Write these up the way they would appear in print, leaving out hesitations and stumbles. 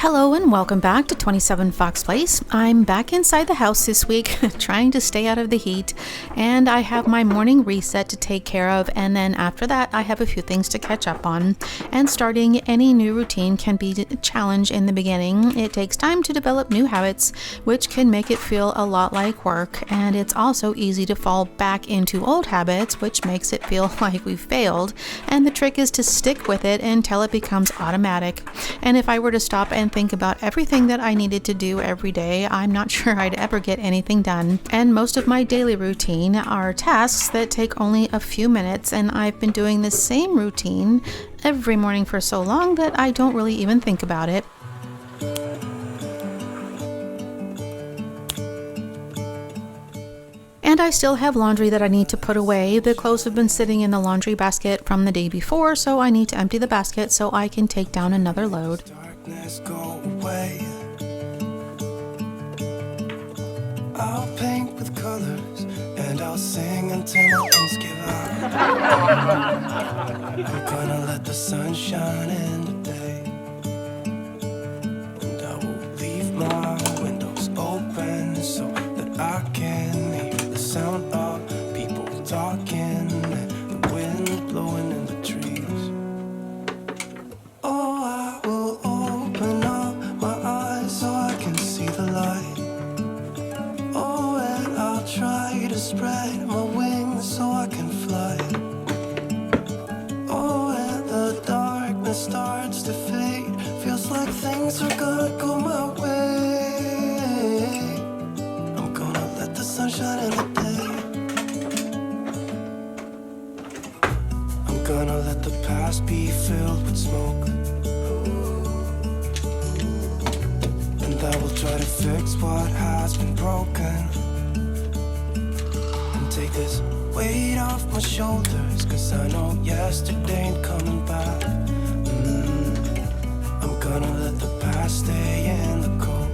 Hello and welcome back to 27 Fox Place. I'm back inside the house this week trying to stay out of the heat, and I have my morning reset to take care of, and then after that I have a few things to catch up on. And starting any new routine can be a challenge in the beginning. It takes time to develop new habits, which can make it feel a lot like work, and it's also easy to fall back into old habits, which makes it feel like we've failed. And the trick is to stick with it until it becomes automatic. And if I were to stop and think about everything that I needed to do every day, I'm not sure I'd ever get anything done. And most of my daily routine are tasks that take only a few minutes, and I've been doing the same routine every morning for so long that I don't really even think about it. And I still have laundry that I need to put away. The clothes have been sitting in the laundry basket from the day before, so I need to empty the basket so I can take down another load. Darkness go away. I'll paint with colors and I'll sing until my lungs give out. I'm gonna let the sun shine in today, and I will leave my windows open so that I can hear the sound of people talking and the wind blowing in the trees. Oh, I will open up my eyes so I can see the light. Oh, and I'll try to spread my wings so I can fly. Oh, and the darkness starts to fade. Feels like things are gonna go my way. I'm gonna let the sun shine in the day. I'm gonna let the past be filled with smoke, and I will try to fix what has been broken, and take this weight off my shoulders, 'cause I know yesterday ain't coming back. I'm gonna let the past stay in the cold.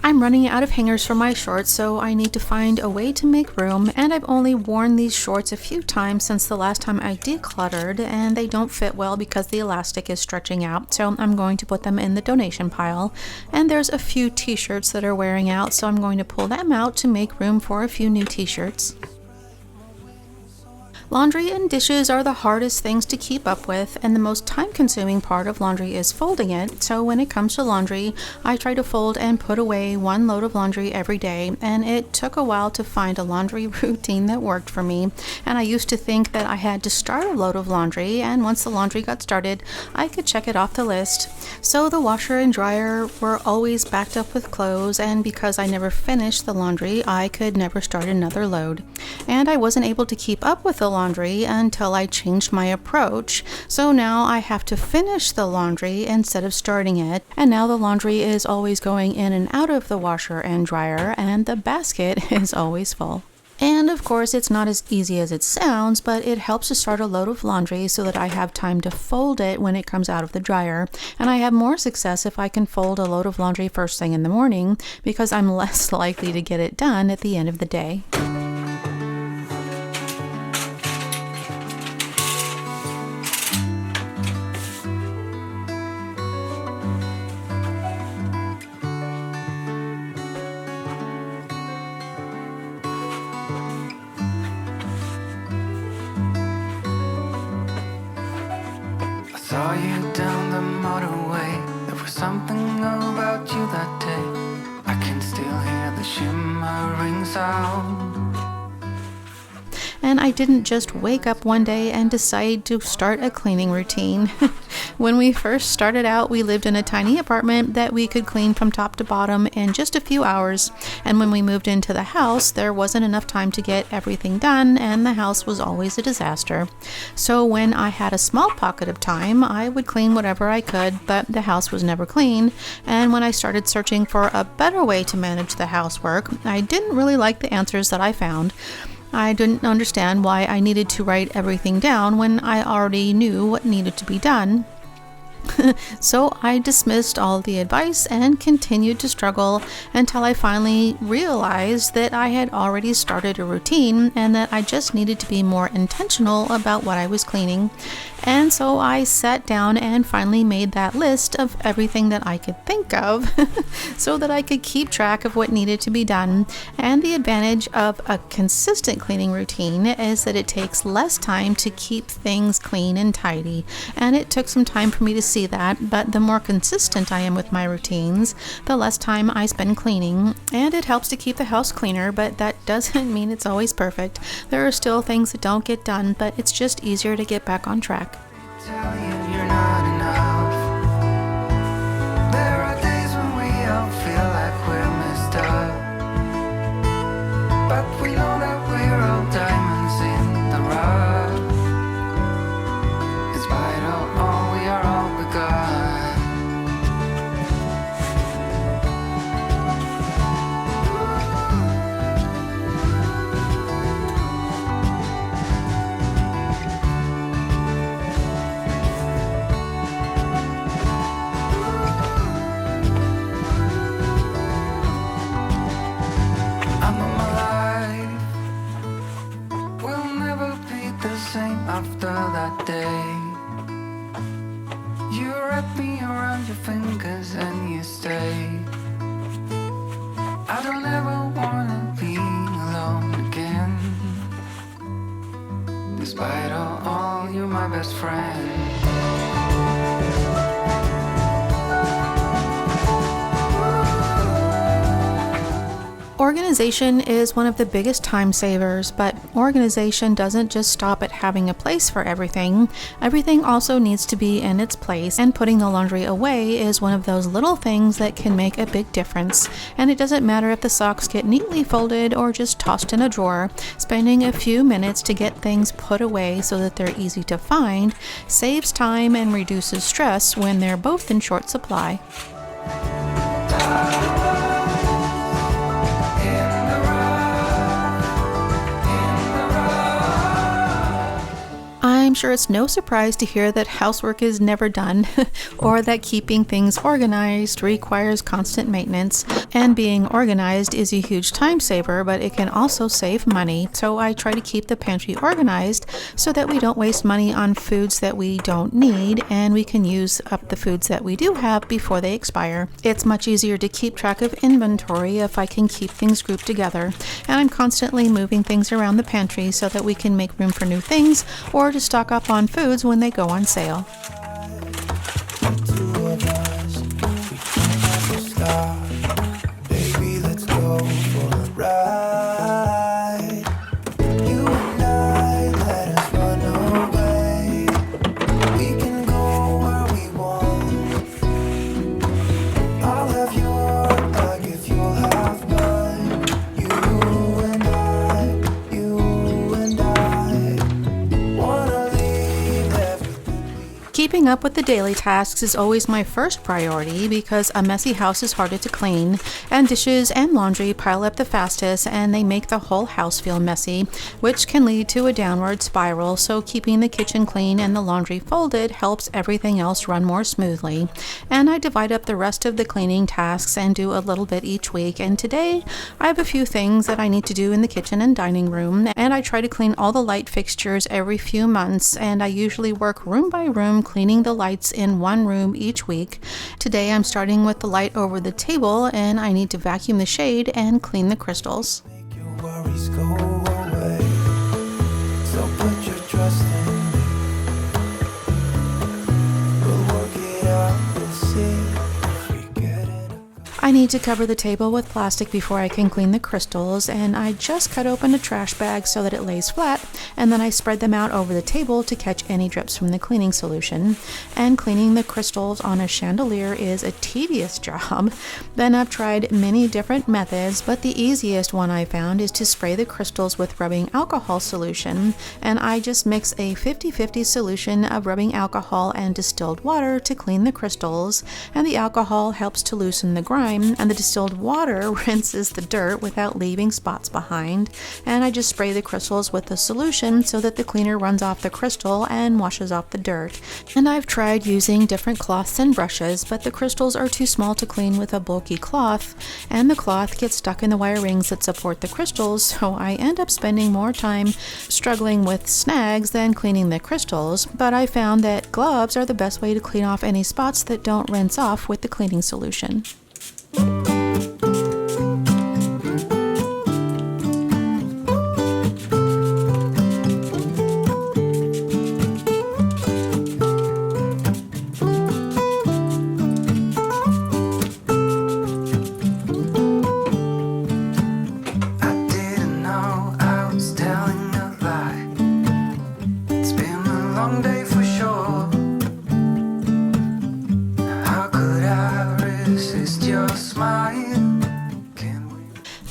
I'm running out of hangers for my shorts, so I need to find a way to make room, and I've only worn these shorts a few times since the last time I decluttered, and they don't fit well because the elastic is stretching out, so I'm going to put them in the donation pile. And there's a few t-shirts that are wearing out, so I'm going to pull them out to make room for a few new t-shirts. Laundry and dishes are the hardest things to keep up with, and the most time-consuming part of laundry is folding it. So when it comes to laundry, I try to fold and put away one load of laundry every day, and it took a while to find a laundry routine that worked for me. And I used to think that I had to start a load of laundry, and once the laundry got started, I could check it off the list. So the washer and dryer were always backed up with clothes, and because I never finished the laundry, I could never start another load. And I wasn't able to keep up with the laundry until I changed my approach. So now I have to finish the laundry instead of starting it. And now the laundry is always going in and out of the washer and dryer, and the basket is always full. And of course, it's not as easy as it sounds, but it helps to start a load of laundry so that I have time to fold it when it comes out of the dryer. And I have more success if I can fold a load of laundry first thing in the morning, because I'm less likely to get it done at the end of the day. Saw you down the motorway. There was something about you that day. I can still hear the shimmering sound. And I didn't just wake up one day and decide to start a cleaning routine. When we first started out, we lived in a tiny apartment that we could clean from top to bottom in just a few hours. And when we moved into the house, there wasn't enough time to get everything done, and the house was always a disaster. So when I had a small pocket of time, I would clean whatever I could, but the house was never clean. And when I started searching for a better way to manage the housework, I didn't really like the answers that I found. I didn't understand why I needed to write everything down when I already knew what needed to be done. So I dismissed all the advice and continued to struggle until I finally realized that I had already started a routine and that I just needed to be more intentional about what I was cleaning. And so I sat down and finally made that list of everything that I could think of so that I could keep track of what needed to be done. And the advantage of a consistent cleaning routine is that it takes less time to keep things clean and tidy. And it took some time for me to see that, but the more consistent I am with my routines, the less time I spend cleaning. And it helps to keep the house cleaner, but that doesn't mean it's always perfect. There are still things that don't get done, but it's just easier to get back on track. Tell you you're not enough. There are days when we all feel like we're messed up, but we know that we're all diamonds in the rough. In spite of all, we are all we got. After that day, you wrap me around your fingers and you stay. I don't ever wanna be alone again. Despite all, you're my best friend. Organization is one of the biggest time savers, but organization doesn't just stop at having a place for everything. Everything also needs to be in its place, and putting the laundry away is one of those little things that can make a big difference. And it doesn't matter if the socks get neatly folded or just tossed in a drawer. Spending a few minutes to get things put away so that they're easy to find saves time and reduces stress when they're both in short supply. I'm sure it's no surprise to hear that housework is never done, or that keeping things organized requires constant maintenance. And being organized is a huge time saver, but it can also save money. So I try to keep the pantry organized so that we don't waste money on foods that we don't need, and we can use up the foods that we do have before they expire. It's much easier to keep track of inventory if I can keep things grouped together. And I'm constantly moving things around the pantry so that we can make room for new things or to stock up on foods when they go on sale. Baby, let's go for a ride. You and I, let us run away. We can go where we want. I'll have your back if you'll have mine. You and I wanna leave everything. Keeping up with the daily tasks is always my first priority because a messy house is harder to clean, and dishes and laundry pile up the fastest and they make the whole house feel messy, which can lead to a downward spiral. So keeping the kitchen clean and the laundry folded helps everything else run more smoothly. And I divide up the rest of the cleaning tasks and do a little bit each week. And today I have a few things that I need to do in the kitchen and dining room, and I try to clean all the light fixtures every few months, and I usually work room by room cleaning the lights in one room each week. Today I'm starting with the light over the table, and I need to vacuum the shade and clean the crystals. Make your worries go away. So put your trust in me. We'll work it out, we'll see if we get it. I need to cover the table with plastic before I can clean the crystals, and I just cut open a trash bag so that it lays flat, and then I spread them out over the table to catch any drips from the cleaning solution. And cleaning the crystals on a chandelier is a tedious job. Then I've tried many different methods, but the easiest one I found is to spray the crystals with rubbing alcohol solution, and I just mix a 50-50 solution of rubbing alcohol and distilled water to clean the crystals, and the alcohol helps to loosen the grime solution, and the distilled water rinses the dirt without leaving spots behind. And I just spray the crystals with the solution so that the cleaner runs off the crystal and washes off the dirt. And I've tried using different cloths and brushes, but the crystals are too small to clean with a bulky cloth, and the cloth gets stuck in the wire rings that support the crystals, so I end up spending more time struggling with snags than cleaning the crystals. But I found that gloves are the best way to clean off any spots that don't rinse off with the cleaning solution.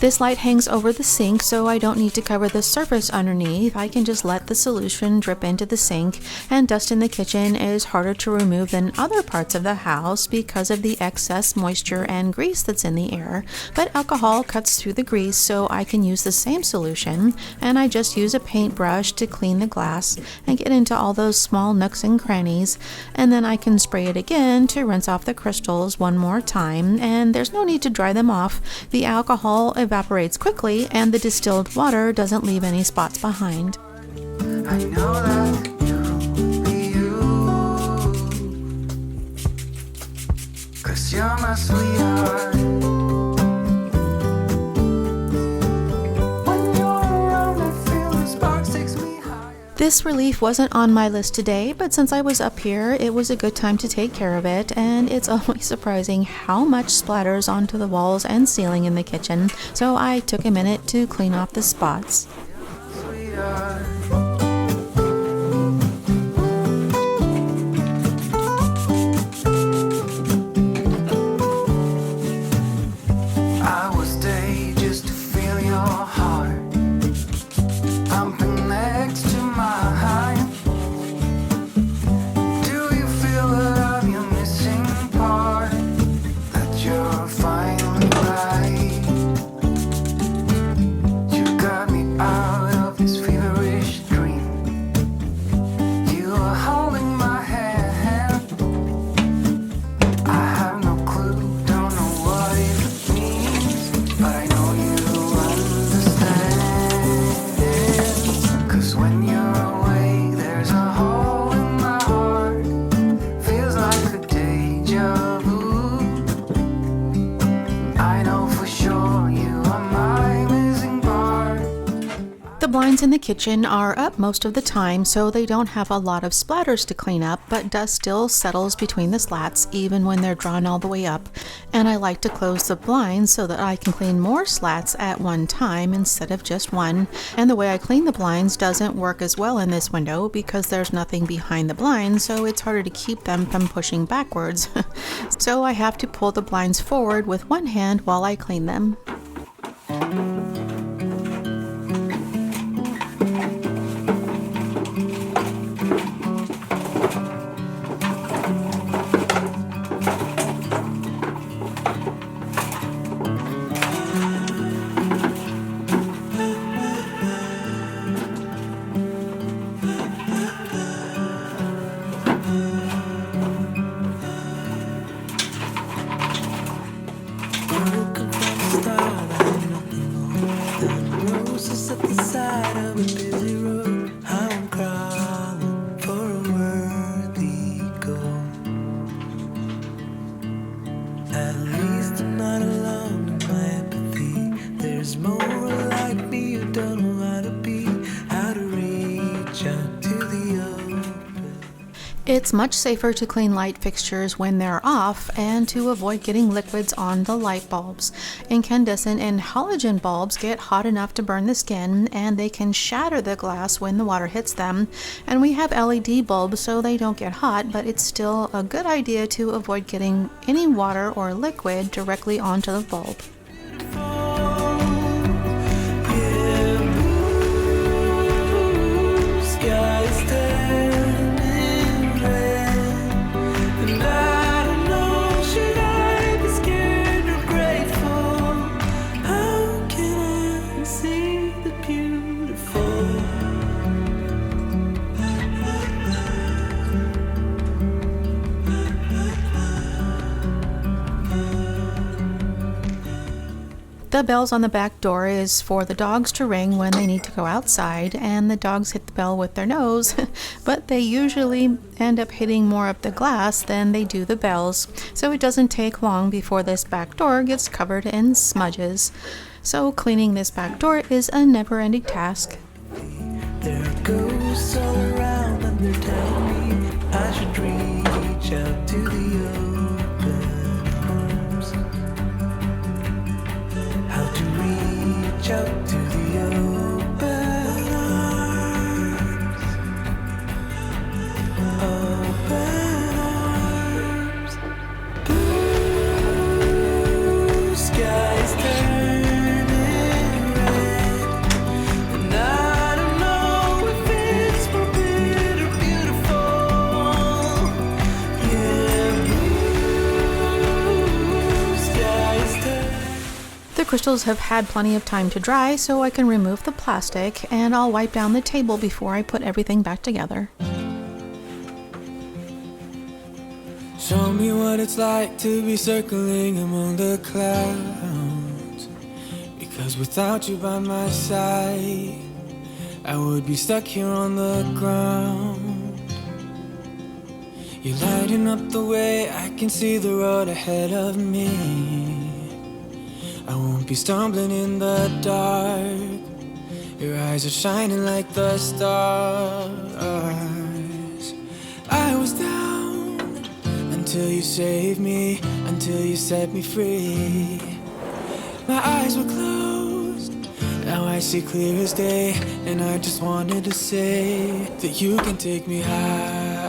This light hangs over the sink, so I don't need to cover the surface underneath. I can just let the solution drip into the sink, and dust in the kitchen is harder to remove than other parts of the house because of the excess moisture and grease that's in the air. But alcohol cuts through the grease, so I can use the same solution, and I just use a paintbrush to clean the glass and get into all those small nooks and crannies, and then I can spray it again to rinse off the crystals one more time, and there's no need to dry them off. The alcohol evaporates quickly, and the distilled water doesn't leave any spots behind. I know that you'll be you, 'cause you're my sweetheart. When you're around, I feel the sparks takes me higher. This relief wasn't on my list today, but since I was up here, it was a good time to take care of it, and it's always surprising how much splatters onto the walls and ceiling in the kitchen, so I took a minute to clean off the spots. Sweetheart. I was there just to feel your heart pumping next to mine. Do you feel that I'm your missing part? That you're finally right. You got me out of this feverish dream. You are holding my hand. I have no clue, don't know what it means, but I know you understand. 'Cause when you're away, there's a hole in my heart. Feels like a deja vu. I know for sure you are my missing part. The blinds in the kitchen are up most of the time, so they don't have a lot of splatters to clean up, but dust still settles between the slats even when they're drawn all the way up. And I like to close the blinds so that I can clean more slats at one time instead of just one. And the way I clean the blinds doesn't work as well in this window because there's nothing behind the blinds, so it's harder to keep them from pushing backwards. So I have to pull the blinds forward with one hand while I clean them. Broken from the start, I had nothing more than roses at the side of a busy road. I'm crawling for a worthy goal. At least I'm not alone in my empathy. There's more like me who don't know how to be, how to reach out to the open. It's much safer to clean light fixtures when they're off and to avoid getting liquids on the light bulbs. Incandescent and halogen bulbs get hot enough to burn the skin, and they can shatter the glass when the water hits them. And we have LED bulbs so they don't get hot, but it's still a good idea to avoid getting any water or liquid directly onto the bulb. And I don't know, should I be scared or brave? The bells on the back door is for the dogs to ring when they need to go outside, and the dogs hit the bell with their nose, but they usually end up hitting more of the glass than they do the bells, so it doesn't take long before this back door gets covered in smudges. So cleaning this back door is a never-ending task. There are ghosts all around and they're telling me I should reach out to the open arms. How to reach out to the open arms. Open arms. Blue skies turning red, and I don't know if it's forbidden or beautiful. Yeah, blue skies turning. The crystals have had plenty of time to dry, so I can remove the plastic, and I'll wipe down the table before I put everything back together. Show me what it's like to be circling among the clouds. Because without you by my side, I would be stuck here on the ground. You're lighting up the way, I can see the road ahead of me. I won't be stumbling in the dark. Your eyes are shining like the stars. I was down until you saved me, until you set me free. My eyes were closed, now I see clear as day, and I just wanted to say that you can take me high.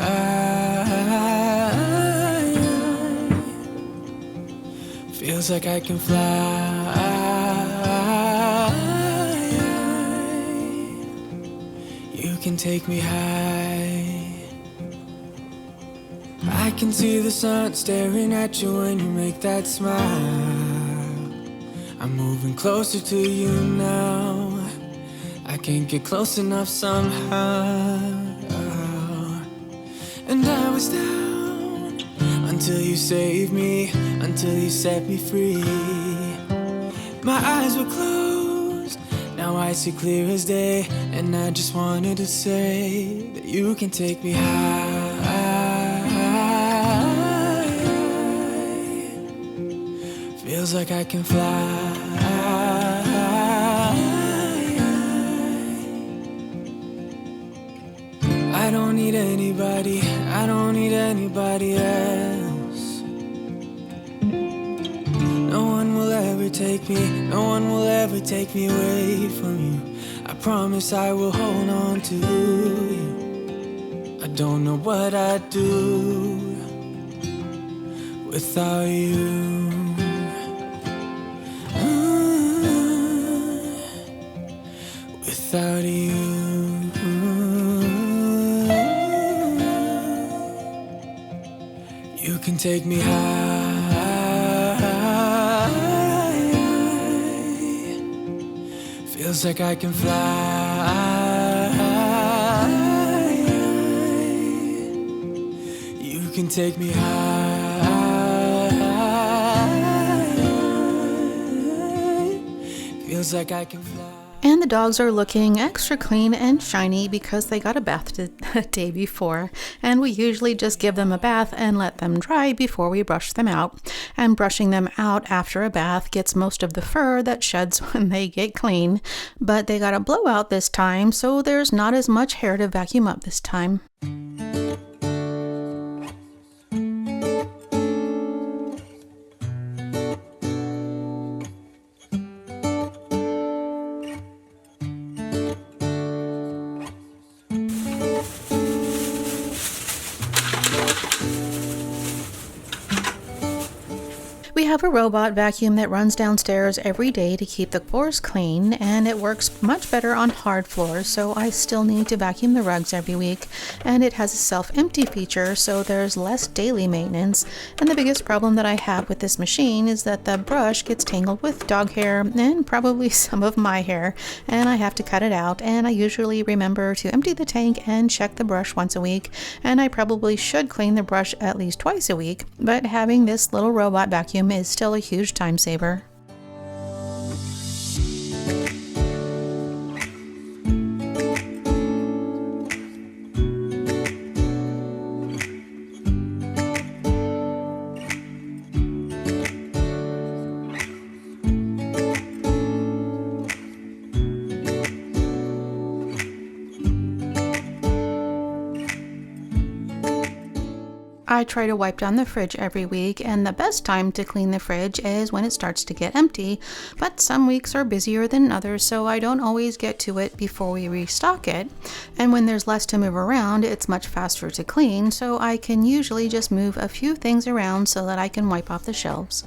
Feels like I can fly. You can take me high. I can see the sun staring at you when you make that smile. I'm moving closer to you now. I can't get close enough somehow. And I was down until you saved me, until you set me free. My eyes were closed, now I see clear as day, and I just wanted to say that you can take me high. Feels like I can fly. I don't need anybody, I don't need anybody else. No one will ever take me, no one will ever take me away from you. I promise I will hold on to you. I don't know what I'd do without you. Without you. You can take me high. Feels like I can fly. You can take me high. Feels like I can fly. And the dogs are looking extra clean and shiny because they got a bath the day before, and we usually just give them a bath and let them dry before we brush them out. And brushing them out after a bath gets most of the fur that sheds when they get clean, but they got a blowout this time, so there's not as much hair to vacuum up this time. We have a robot vacuum that runs downstairs every day to keep the floors clean, and it works much better on hard floors, so I still need to vacuum the rugs every week. And it has a self-empty feature, so there's less daily maintenance. And the biggest problem that I have with this machine is that the brush gets tangled with dog hair and probably some of my hair, and I have to cut it out. And I usually remember to empty the tank and check the brush once a week, and I probably should clean the brush at least twice a week, but having this little robot vacuum is still a huge time saver. I try to wipe down the fridge every week, and the best time to clean the fridge is when it starts to get empty, but some weeks are busier than others, so I don't always get to it before we restock it. And when there's less to move around, it's much faster to clean, so I can usually just move a few things around so that I can wipe off the shelves.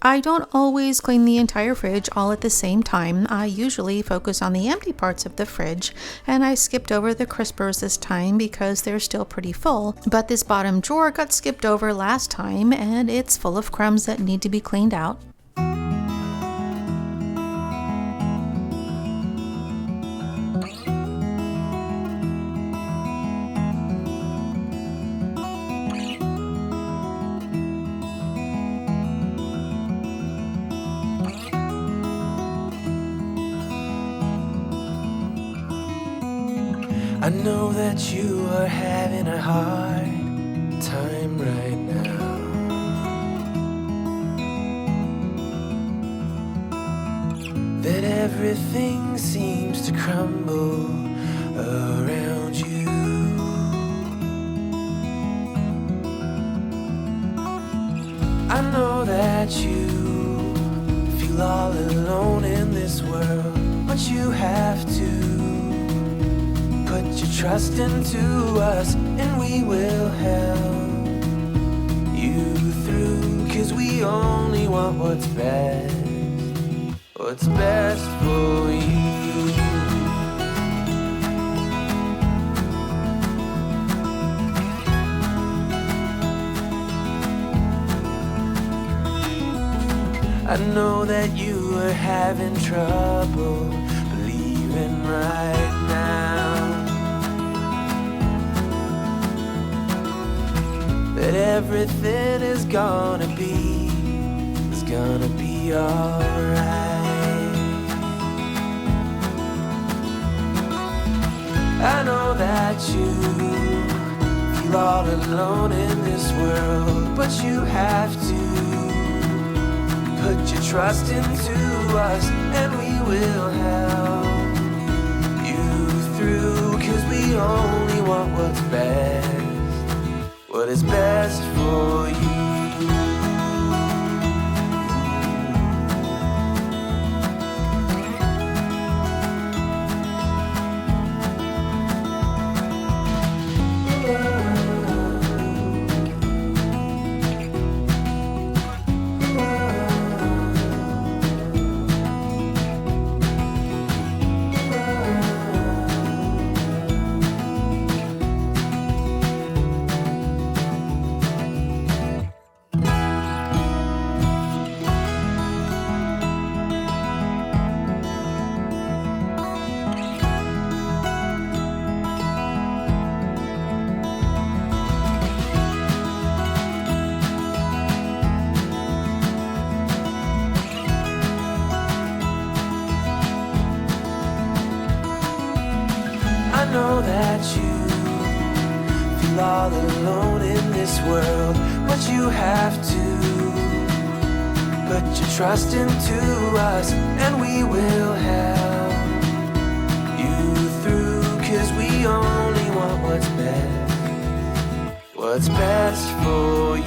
I don't always clean the entire fridge all at the same time. I usually focus on the empty parts of the fridge, and I skipped over the crispers this time because they're still pretty full. But this bottom drawer got skipped over last time, and it's full of crumbs that need to be cleaned out. I know that you are having a hard time right now. That everything seems to crumble around you. I know that you feel all alone in this world, but you have to put your trust into us, and we will help you through, 'cause we only want what's best for you. I know that you are having trouble believing right now that everything is gonna be alright. I know that you feel all alone in this world, but you have to put your trust into us, and we will help you through, 'cause we only want what's best, what is best for you. I know that you feel all alone in this world, but you have to put your trust into us, and we will help you through, 'cause we only want what's best for you.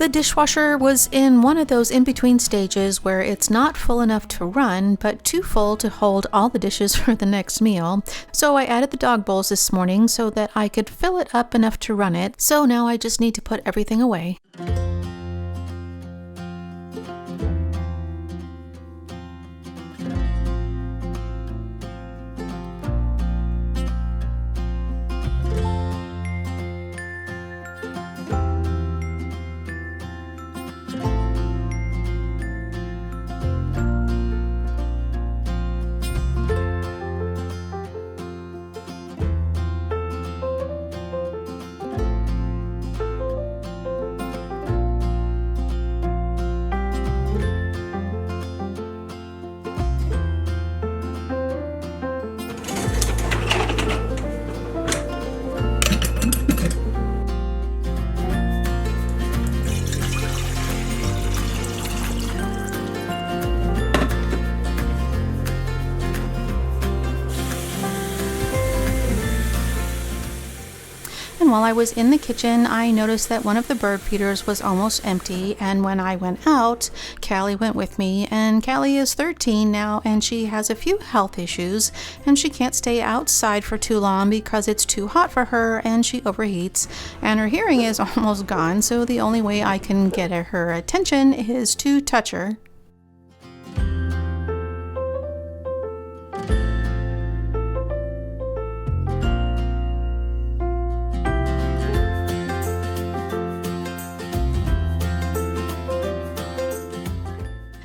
The dishwasher was in one of those in-between stages where it's not full enough to run, but too full to hold all the dishes for the next meal. So I added the dog bowls this morning so that I could fill it up enough to run it. So now I just need to put everything away. And while I was in the kitchen, I noticed that one of the bird feeders was almost empty, and when I went out, Callie went with me, and Callie is 13 now, and she has a few health issues, and she can't stay outside for too long because it's too hot for her and she overheats, and her hearing is almost gone, so the only way I can get her attention is to touch her.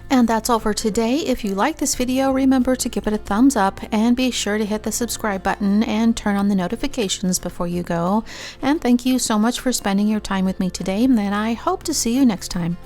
And that's all for today. If you like this video, remember to give it a thumbs up and be sure to hit the subscribe button and turn on the notifications before you go. And thank you so much for spending your time with me today, and I hope to see you next time.